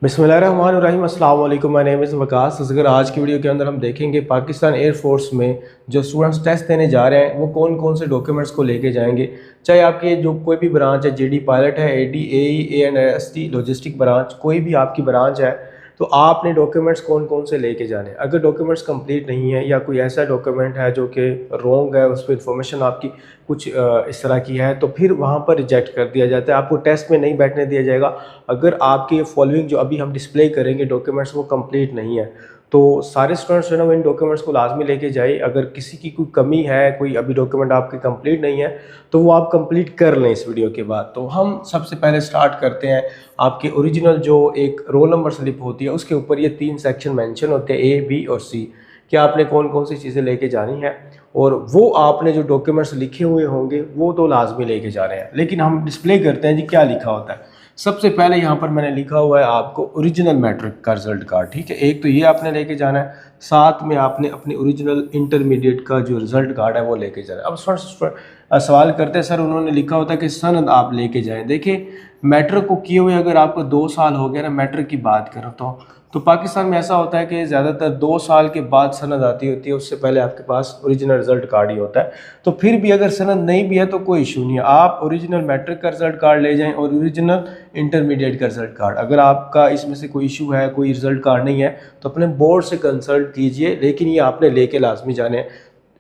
बिस्मिल्लाहिर्रहमानिर्रहीम। अस्सलाम वालेकुम। My name is Waqas Asghar. आज की वीडियो के अंदर हम देखेंगे पाकिस्तान एयर फोर्स में जो स्टूडेंट्स टेस्ट देने जा रहे हैं वो कौन कौन से डॉक्यूमेंट्स को लेके जाएंगे। चाहे आपकी जो कोई भी ब्रांच है, जीडी पायलट है, एडी, एई, एएनएसटी, लॉजिस्टिक ब्रांच, कोई भी आपकी ब्रांच है, तो आपने डॉक्यूमेंट्स कौन कौन से लेके जाने हैं। अगर डॉक्यूमेंट्स कंप्लीट नहीं है या कोई ऐसा डॉक्यूमेंट है जो कि रॉन्ग है, उस पर इंफॉर्मेशन आपकी कुछ इस तरह की है, तो फिर वहाँ पर रिजेक्ट कर दिया जाता है, आपको टेस्ट में नहीं बैठने दिया जाएगा। अगर आपके फॉलोइंग जो अभी हम डिस्प्ले करेंगे डॉक्यूमेंट्स वो कंप्लीट नहीं है, तो सारे स्टूडेंट्स जो है ना वो इन डॉक्यूमेंट्स को लाजमी लेके जाए। अगर किसी की कोई कमी है, कोई अभी डॉक्यूमेंट आपके कंप्लीट नहीं है, तो वो आप कंप्लीट कर लें इस वीडियो के बाद। तो हम सबसे पहले स्टार्ट करते हैं। आपके ओरिजिनल जो एक रोल नंबर स्लिप होती है उसके ऊपर ये 3 सेक्शन मेंशन होते हैं, ए, बी और सी, कि आपने कौन कौन सी चीज़ें लेके जानी है, और वो आपने जो डॉक्यूमेंट्स लिखे हुए होंगे वो तो लाजमी लेके जा रहे हैं। लेकिन हम डिस्प्ले करते हैं जी क्या लिखा होता है। सबसे पहले यहाँ पर मैंने लिखा हुआ है आपको ओरिजिनल मैट्रिक का रिजल्ट कार्ड, ठीक है। एक तो ये आपने लेके जाना है, साथ में आपने अपने ओरिजिनल इंटरमीडिएट का जो रिजल्ट कार्ड है वो लेके जाना है। अब सवाल करते हैं सर उन्होंने लिखा होता है कि सनद आप लेके जाएं। देखिए मैट्रिक को किए हुए अगर आपको 2 साल हो गया ना, मैट्रिक की बात करूँ तो पाकिस्तान में ऐसा होता है कि ज़्यादातर 2 साल के बाद सनद आती होती है, उससे पहले आपके पास ओरिजिनल रिजल्ट कार्ड ही होता है। तो फिर भी अगर सनद नहीं भी है तो कोई इशू नहीं है, आप ओरिजिनल मैट्रिक का रिजल्ट कार्ड ले जाएं और ओरिजिनल इंटरमीडिएट का रिजल्ट कार्ड। अगर आपका इसमें से कोई इशू है, कोई रिजल्ट कार्ड नहीं है, तो अपने बोर्ड से कंसल्ट कीजिए, लेकिन ये आपने लेके लाजमी जाने हैं।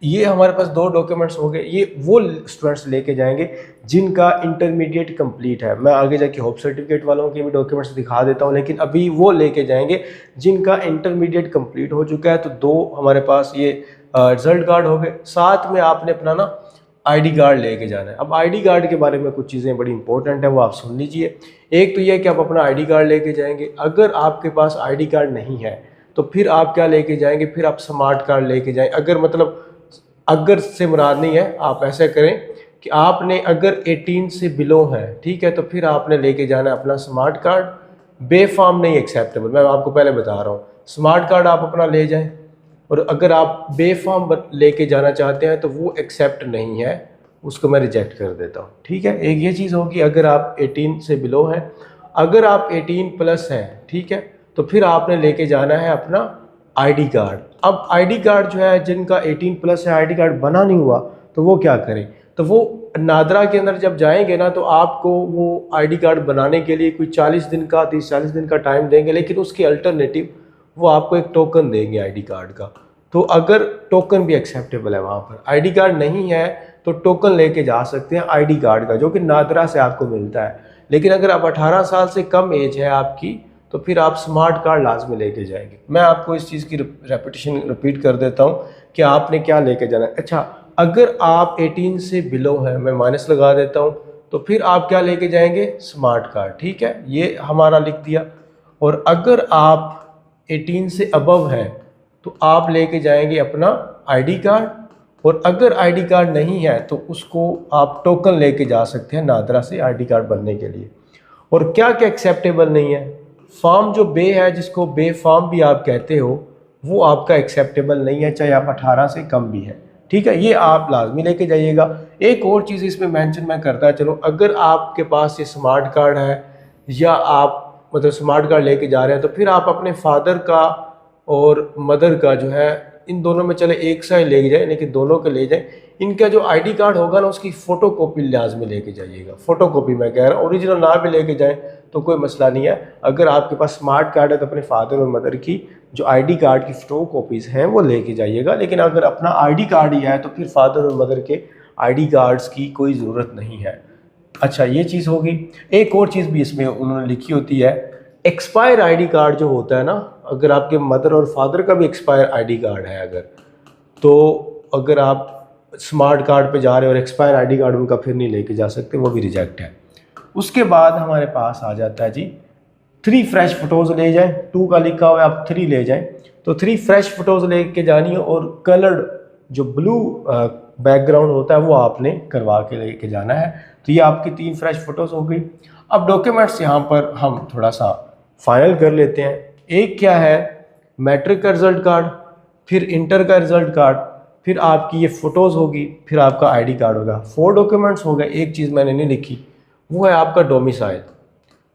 ये हमारे पास 2 डॉक्यूमेंट्स हो गए, ये वो स्टूडेंट्स लेके जाएंगे जिनका इंटरमीडिएट कंप्लीट है। मैं आगे जाके होप सर्टिफिकेट वालों के भी डॉक्यूमेंट्स दिखा देता हूँ, लेकिन अभी वो लेके जाएंगे जिनका इंटरमीडिएट कंप्लीट हो चुका है। तो 2 हमारे पास ये रिजल्ट कार्ड हो गए, साथ में आपने अपना ना आईडी कार्ड लेके जाना है। अब आईडी कार्ड के बारे में कुछ चीज़ें बड़ी इंपॉर्टेंट है, वो आप सुन लीजिए। एक तो ये कि आप अपना आईडी कार्ड लेके जाएंगे। अगर आपके पास आईडी कार्ड नहीं है तो फिर आप क्या लेके जाएंगे, फिर आप स्मार्ट कार्ड लेके जाएं। अगर से मुराद नहीं है, आप ऐसा करें कि आपने अगर 18 से बिलो है, ठीक है, तो फिर आपने लेके जाना है अपना स्मार्ट कार्ड। बे फॉर्म नहीं एक्सेप्टेबल, मैं आपको पहले बता रहा हूँ। स्मार्ट कार्ड आप अपना ले जाएं, और अगर आप बे फॉर्म लेके जाना चाहते हैं तो वो एक्सेप्ट नहीं है, उसको मैं रिजेक्ट कर देता हूँ, ठीक है। एक ये चीज़ होगी अगर आप 18 से बिलो हैं। अगर आप 18 प्लस हैं, ठीक है, तो फिर आपने लेके जाना है अपना आईडी कार्ड। अब आईडी कार्ड जो है जिनका 18 प्लस है, आईडी कार्ड बना नहीं हुआ, तो वो क्या करें, तो वो नादरा के अंदर जब जाएंगे ना तो आपको वो आईडी कार्ड बनाने के लिए कोई 40 दिन का 30-40 दिन का टाइम देंगे, लेकिन उसके अल्टरनेटिव वो आपको एक टोकन देंगे आईडी कार्ड का। तो अगर टोकन भी एक्सेप्टेबल है वहाँ पर, आईडी कार्ड नहीं है तो टोकन लेके जा सकते हैं आईडी कार्ड का, जो कि नादरा से आपको मिलता है। लेकिन अगर आप 18 साल से कम एज है आपकी, तो फिर आप स्मार्ट कार्ड लाजमी लेके जाएंगे। मैं आपको इस चीज़ की रेपिटेशन रिपीट कर देता हूँ कि आपने क्या लेके जाना है। अच्छा, अगर आप 18 से बिलो हैं, मैं माइनस लगा देता हूँ, तो फिर आप क्या लेके जाएंगे, स्मार्ट कार्ड, ठीक है, ये हमारा लिख दिया। और अगर आप 18 से अबव है तो आप लेके जाएंगे अपना आईडी कार्ड, और अगर आईडी कार्ड नहीं है तो उसको आप टोकन लेके जा सकते हैं नादरा से आईडी कार्ड बनने के लिए। और क्या क्या एक्सेप्टेबल नहीं है, फॉर्म जो बे है, जिसको बे फॉर्म भी आप कहते हो, वो आपका एक्सेप्टेबल नहीं है, चाहे आप 18 से कम भी है, ठीक है, ये आप लाजमी लेके जाइएगा। एक और चीज़ इसमें मेंशन मैं करता चलूँ, अगर आपके पास ये स्मार्ट कार्ड है या आप मतलब स्मार्ट कार्ड लेके जा रहे हैं, तो फिर आप अपने फादर का और मदर का जो है, इन दोनों में चले एक सा ही ले जाए, लेकिन दोनों के ले जाएं। इनका जो आईडी कार्ड होगा ना उसकी फ़ोटो कॉपी लाजमी लेके जाइएगा। फ़ोटो कॉपी मैं कह रहा हूँ, ओरिजिनल ना भी लेके जाएं तो कोई मसला नहीं है। अगर आपके पास स्मार्ट कार्ड है तो अपने फादर और मदर की जो आईडी कार्ड की फ़ोटो कॉपीज़ हैं वो लेके जाइएगा। लेकिन अगर अपना आईडी कार्ड ही है तो फिर फादर और मदर के आईडी कार्ड्स की कोई ज़रूरत नहीं है। अच्छा, ये चीज़ होगी। एक और चीज़ भी इसमें उन्होंने लिखी होती है, एक्सपायर आईडी कार्ड जो होता है ना, अगर आपके मदर और फादर का भी एक्सपायर आईडी कार्ड है अगर, तो अगर आप स्मार्ट कार्ड पे जा रहे हो और एक्सपायर आईडी कार्ड उनका फिर नहीं लेके जा सकते, वो भी रिजेक्ट है। उसके बाद हमारे पास आ जाता है जी 3 फ्रेश फ़ोटोज़ ले जाएं। 2 का लिखा हुआ है, आप 3 ले जाएं, तो 3 फ्रेश फ़ोटोज़ लेके जानी है, और कलर्ड जो ब्लू बैकग्राउंड होता है वो आपने करवा के लेके जाना है। तो ये आपकी 3 फ्रेश फ़ोटोज़ हो गई। अब डॉक्यूमेंट्स यहाँ पर हम थोड़ा सा फाइनल कर लेते हैं। एक क्या है, मैट्रिक का रिज़ल्ट कार्ड, फिर इंटर का रिज़ल्ट कार्ड, फिर आपकी ये फ़ोटोज़ होगी, फिर आपका आईडी कार्ड होगा। 4 डॉक्यूमेंट्स हो गए। एक चीज़ मैंने नहीं लिखी, वो है आपका डोमिसाइल।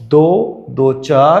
2 2 4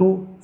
2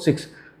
6،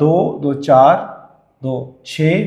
2 2 4 2 6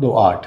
2 8